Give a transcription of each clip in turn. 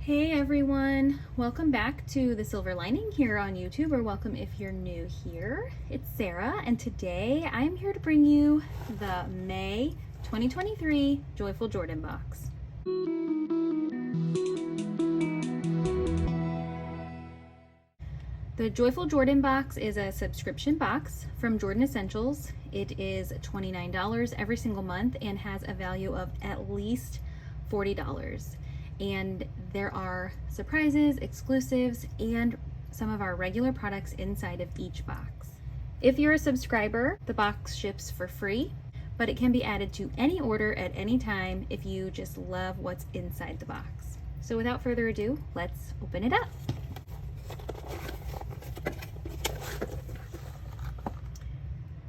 Hey everyone, welcome back to The Silver Lining here on YouTube, or welcome if you're new here. It's Sarah, and today I'm here to bring you the May 2023 Joyful Jordan box. The Joyful Jordan box is a subscription box from Jordan Essentials. It is $29 every single month and has a value of at least $40. And there are surprises, exclusives, and some of our regular products inside of each box. If you're a subscriber, the box ships for free, but it can be added to any order at any time if you just love what's inside the box. So without further ado, let's open it up.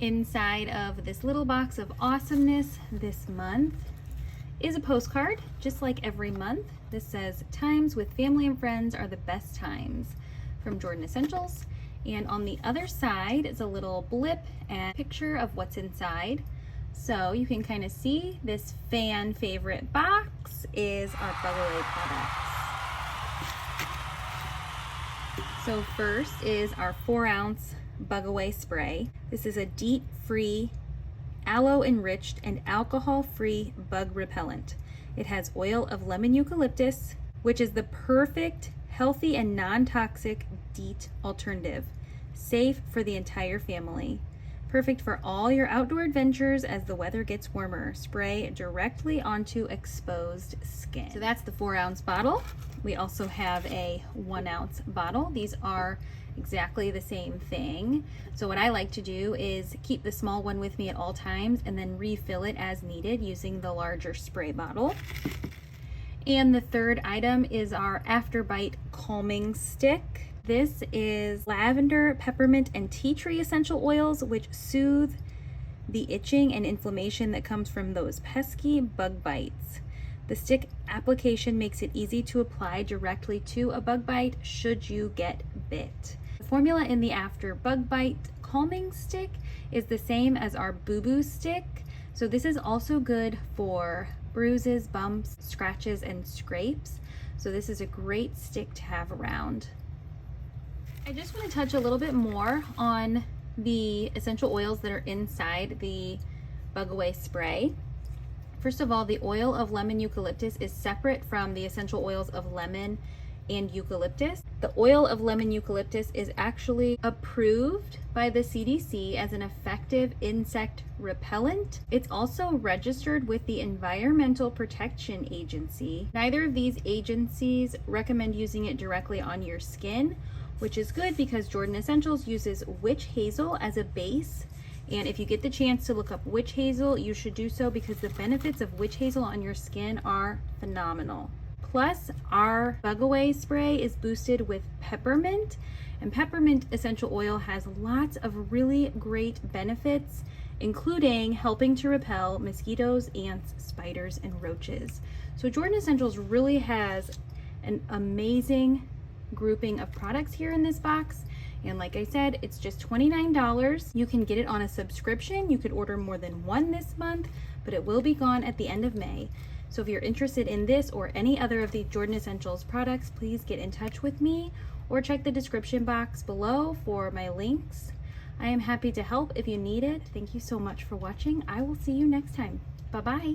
Inside of this little box of awesomeness this month is a postcard, just like every month. This says, "Times with family and friends are the best times," from Jordan Essentials. And on the other side is a little blip and picture of what's inside. So you can kind of see this fan favorite box is our Bug-Away products. So first is our 4-ounce Bug-Away spray. This is a DEET-free, aloe-enriched, and alcohol-free bug repellent. It has oil of lemon eucalyptus, which is the perfect, healthy, and non-toxic DEET alternative. Safe for the entire family. Perfect for all your outdoor adventures as the weather gets warmer. Spray directly onto exposed skin. So that's the 4-ounce bottle. We also have a 1-ounce bottle. These are exactly the same thing. So what I like to do is keep the small one with me at all times and then refill it as needed using the larger spray bottle. And the third item is our Afterbite calming stick. This is lavender, peppermint, and tea tree essential oils which soothe the itching and inflammation that comes from those pesky bug bites. The stick application makes it easy to apply directly to a bug bite should you get bit. The formula in the After Bug Bite Calming Stick is the same as our Boo Boo Stick. So this is also good for bruises, bumps, scratches, and scrapes. So this is a great stick to have around. I just want to touch a little bit more on the essential oils that are inside the Bug-Away spray. First of all, the oil of lemon eucalyptus is separate from the essential oils of lemon and eucalyptus. The oil of lemon eucalyptus is actually approved by the CDC as an effective insect repellent. It's also registered with the Environmental Protection Agency. Neither of these agencies recommend using it directly on your skin, which is good because Jordan Essentials uses witch hazel as a base. And if you get the chance to look up witch hazel, you should do so because the benefits of witch hazel on your skin are phenomenal. Plus, our Bug-Away spray is boosted with peppermint, and peppermint essential oil has lots of really great benefits, including helping to repel mosquitoes, ants, spiders, and roaches. So Jordan Essentials really has an amazing grouping of products here in this box. And like I said, it's just $29. You can get it on a subscription. You could order more than one this month, but it will be gone at the end of May. So if you're interested in this or any other of the Jordan Essentials products, please get in touch with me or check the description box below for my links. I am happy to help if you need it. Thank you so much for watching. I will see you next time. Bye-bye.